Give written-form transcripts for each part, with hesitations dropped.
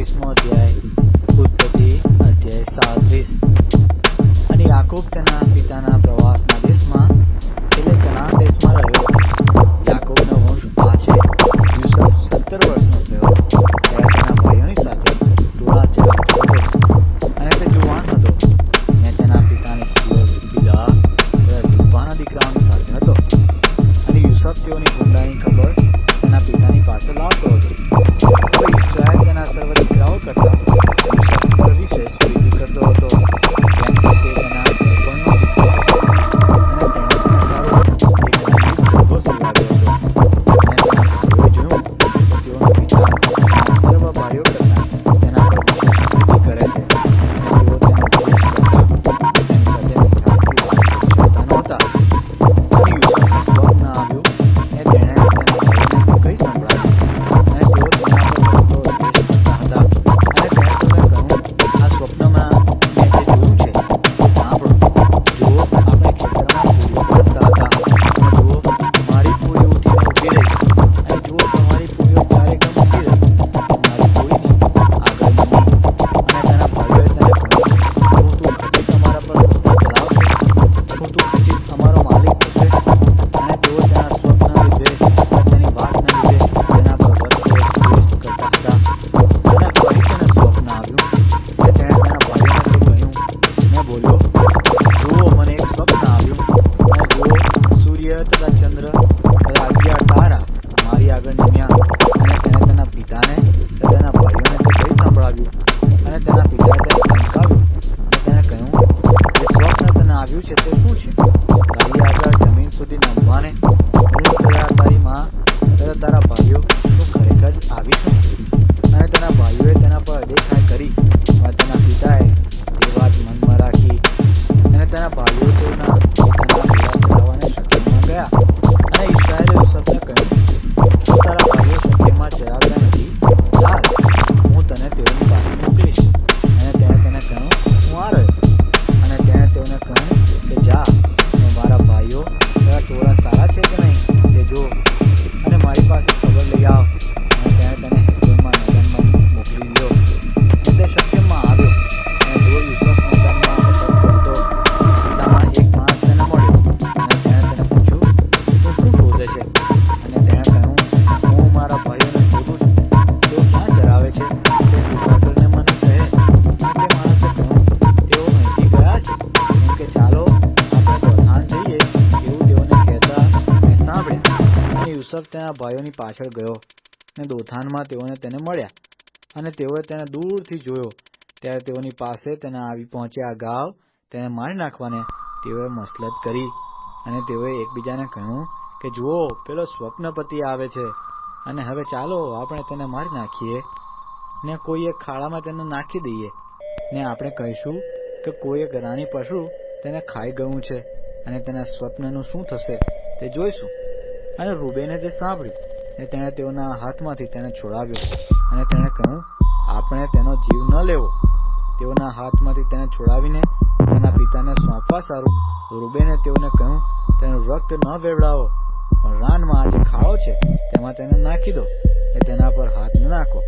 37મો અધ્યાય ઉત્પત્તિ અધ્યાય 37। અને યાકૂબ તેના પિતાના પ્રવાસના દેશમાં એટલે કનાન દેશમાં રહ્યો। યાકૂબનો વંશ આ છે। યુસુફ 17 વર્ષનો થયો ત્યારે તેના ભાઈઓની સાથે ટોળા ચલાવતો હતો અને તે જુવાન હતો ને તેના પિતાની સ્ત્રીઓ બીજા રૂપાના દીકરાઓની સાથે હતો। અને યુસુફ તેઓની ગુંડાની ખબર તેના પિતાની પાસે લાવતો હતો। હવે ઇસ્રાએલ તેના સર્વ દીકરાઓ કરતા યુસુફ પર વિશેષ પ્રીતિ કરતો હતો, કેમ કે તે તેના ઉપરનો દીકરો હતો અને તેણે તેને સારો એક ગર્ભો સિવાડ્યો હતો। અને તેના ભાઈઓએ જોયું કે તેઓનો પિતા તેના સર્વ ભાઈઓ કરતા તેના પર વિશેષ પ્રીતિ કરે છે અને તેઓ તેને દ્વેષ કરતા તેની સાથે મીઠાશથી વાત કરતા નહોતા। અને યુસુફને સ્વપ્ન આવ્યું ને તેણે તેના ભાઈઓને તે કહી સંભળાવ્યું અને તેઓ તેના પર મોટો દ્વેષ કરતા હતા। અને તેણે તેમને કહ્યું, આ સ્વપ્નમાં મેં જે જોયું છે તે સાંભળો। જુઓ, આપણે ખેતરમાં પૂરીઓ બાંધતા હતા અને જુઓ, મારી પૂરી ઉઠીને ઊભી રહી અને જુઓ, તમારી પૂરીઓ ચારેકમ ઊભી રહી અને મારી પૂરીની આગળ નમી। અને તેના ભાઈઓએ તેને કહ્યું, શું તું ખટીક અમારા પર સત્તા ચલાવશે? શું તું ખટીક અમારો માલિક થશે? અને તેઓ તેના સ્વપ્નના લીધે અને તેની વાતના લીધે તેના પર દ્વેષ કરતા હતા। અને ફરી તેને સ્વપ્ન આવ્યું અને તેણે તેના ભાઈઓને તે કહ્યું। મેં બોલ્યો, જુઓ, મને એક સ્વપ્ન આવ્યું અને જુઓ, સૂર્ય તથા ચંદ્ર તથા 11 તારા મારી આગળ નમ્યા। અને તેણે તેના પિતાને તથા તેના ભાઈઓને તે કહી સંભળાવ્યું અને તેના પિતાએ તેને ધમકાવ્યું અને તેણે કહ્યું, જે સ્વપ્ન તને આવ્યું છે તે શું છે? તારી આગળ જમીન સુધી નમવાને હું તથા તારી માં તથા તારા ભાઈઓ શું ખરેખર જ આવીશું? અને તેના ભાઈઓએ તેના પર અદેખાઈ કરી, પણ તેના પિતાએ તે વાત મનમાં રાખી। અને તેના ભાઈઓ તેના પિતાના ઘોડા ચરાવવાને શકેમમાં ગયા। અને ઇસ્રાએલે યુસુફને કહ્યું, જો તારા ભાઈઓ શકેમમાં ચરાવતા નથી, ચાલ, હું તને તેઓની પાસે મોકલીશ। અને તેણે તેને કહ્યું, હું આ રહ્યો। અને તેણે તેઓને કહ્યું કે જા ને મારા ભાઈઓ તથા ટોળા સારા છે કે નહીં તે જો અને મારી પાસે ખબર લઈ આવ। અને તેણે તેને હેબ્રોનમાં મેદાનમાં મોકલી દીધો અને તે શકેમમાં આવ્યો। અને જો યુસુફ મેદાનમાં ફરતો હતો તેમાં એક માણસ તેને મળ્યો અને તેણે તેને પૂછ્યું, તું શું શોધે છે? અને તેણે કહ્યું, હું મારા ભાઈઓને શોધું છું, તેઓ ક્યાં ચરાવે છે તે કૃપા કરીને મને કહે। અને તે માણસે કહ્યું, તેઓ અહીંથી ગયા છે, કેમ કે ચાલો આપણે દોથાન જઈએ એવું તેઓને કહેતા મેં સાંભળ્યા। અને યુસુફ તેના ભાઈઓની પાછળ ગયો ને દોથાનમાં તેઓને તેને મળ્યા। અને તેઓએ તેને દૂરથી જોયો ત્યારે તેઓની પાસે તેને આવી પહોંચ્યા અગાઉ તેને મારી નાખવાને તેઓએ મસલત કરી। અને તેઓએ એકબીજાને કહ્યું કે જુઓ, પેલો સ્વપ્નપતિ આવે છે અને હવે ચાલો આપણે તેને મારી નાખીએ ને કોઈ એક ખાડામાં તેને નાખી દઈએ ને આપણે કહીશું કે કોઈ એક રાણી પશુ તેને ખાઈ ગયું છે અને તેના સ્વપ્નનું શું થશે તે જોઈશું। અને રૂબેને તે સાંભળ્યું ને તેણે તેઓના હાથમાંથી તેને છોડાવ્યો અને તેણે કહ્યું, આપણે તેનો જીવ ન લેવો। તેઓના હાથમાંથી તેને છોડાવીને તેના પિતાને સોંપવા સારું રૂબેને તેઓને કહ્યું, તેનું રક્ત ન વેવડાવો, પણ રાનમાં જે ખાડો છે તેમાં તેને નાખી દો ને તેના પર હાથ ન નાખો।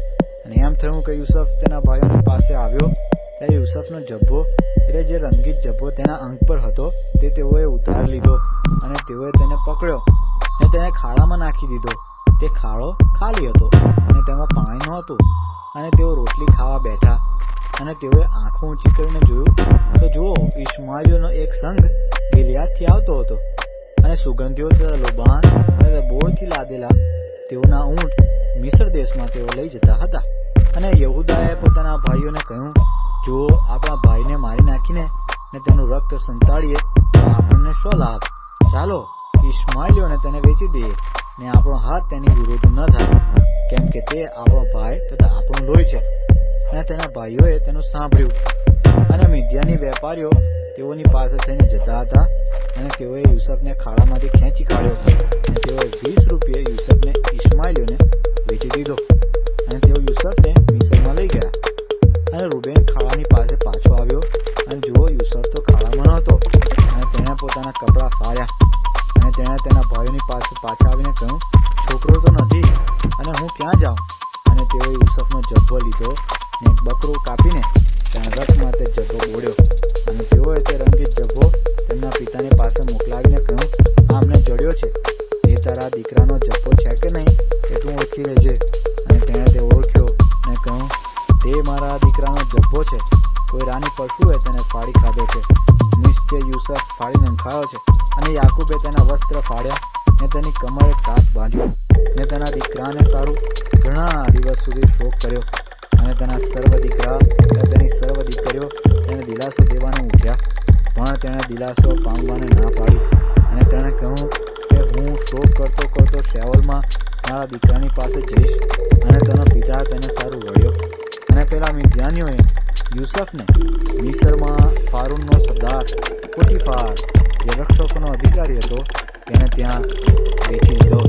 અને એમ થયું કે યુસુફ તેના ભાઈઓની પાસે આવ્યો ત્યારે યુસુફનો જબ્બો એટલે જે રંગીત જબ્બો તેના અંગ પર હતો તે તેઓએ ઉતારી લીધો અને તેઓએ તેને પકડ્યો ને તેને ખાડામાં નાખી દીધો। તે ખાડો ખાલી હતો અને તેમાં પાણી નહોતું। અને તેઓ રોટલી ખાવા બેઠા અને તેઓએ આંખો ઊંચી કરીને જોયું તો જુઓ, ઇશ્માએલીઓનો એક સંઘ ગિલિયાદથી આવતો હતો અને સુગંધીઓ તથા લોબાન તથા બોળથી લાદેલા તેઓના ઊંટ મિસ્ર દેશમાં તેઓ લઈ જતા હતા। અને યહૂદાએ પોતાના ભાઈઓને કહ્યું, જુઓ, આપણા ભાઈને મારી નાખીને ને તેનું રક્ત સંતાડીએ તો આપણને શો લાભ? ચાલો ઇશ્માએલીઓને તેને વેચી દઈએ ને આપણો હાથ તેની વિરુદ્ધ ન થાય, કેમ કે તે આપણો ભાઈ તથા આપણું લોહી છે। અને તેના ભાઈઓએ તેનું સાંભળ્યું। અને મિદ્યાની વેપારીઓ તેઓની પાસે થઈને જતા હતા અને તેઓએ યુસુફને ખાડામાંથી ખેંચી કાઢ્યો અને તેઓએ 20 રૂપિયે યુસુફને ઇશ્માએલીઓને વેચી દીધો અને તેઓ યુસુફને મિસ્રમાં લઈ ગયા। અને રૂબેન ખાડાની પાસે પાછો આવ્યો અને જુઓ, યુસુફ તો ખાડામાં નહોતો અને તેણે પોતાના કપડાં ફાડ્યા। અને તેણે તેના ભાઈઓની પાસે પાછા આવીને કહ્યું, છોકરો તો નથી અને હું ક્યાં જાઉં? અને તેઓએ યુસુફનો જબ્બો લીધો ને એક બકરું કાપીને તેના રથમાં તે જબ્બો બોળ્યો અને તેઓએ તે રંગીત જબ્બો તેમના પિતાની પાસે મોકલાવીને કહ્યું, આ અમને જડ્યો છે, એ તારા દીકરાનો જબ્બો છે કે નહીં એ તું ઓળખી લેજે. અને તેણે તે ઓળખ્યો અને કહ્યું, તે મારા દીકરાનો જબ્બો છે, કોઈ રાની પશુએ તેને ફાડી ખાધો છે. નિશ્ચય યુસુફ ફાડી નંખાયો છે. અને યાકૂબે તેના વસ્ત્ર ફાડ્યા ને તેની કમરે કાચ બાંધ્યો ને તેના દીકરાને સારું ઘણા દિવસ સુધી શોક કર્યો. અને તેના સર્વ દીકરા અને તેની સર્વ દીકરીઓ તેને દિલાસો દેવાને ઉઠ્યા, પણ તેણે દિલાસો પામવાને ના પાડી. અને તેણે કહ્યું કે હું શોક કરતો કરતો શેઓલમાં મારા દીકરાની પાસે જઈશ. અને તેનો પિતા તેને સારું વળ્યો. અને પેલા મિદ્યાનીઓએ યુસુફને મિસરમાં ફારૂનનો સરદાર પોટીફાર, જે રક્ષકોનો અધિકારી હતો, તેને ત્યાં વેચી દીધો.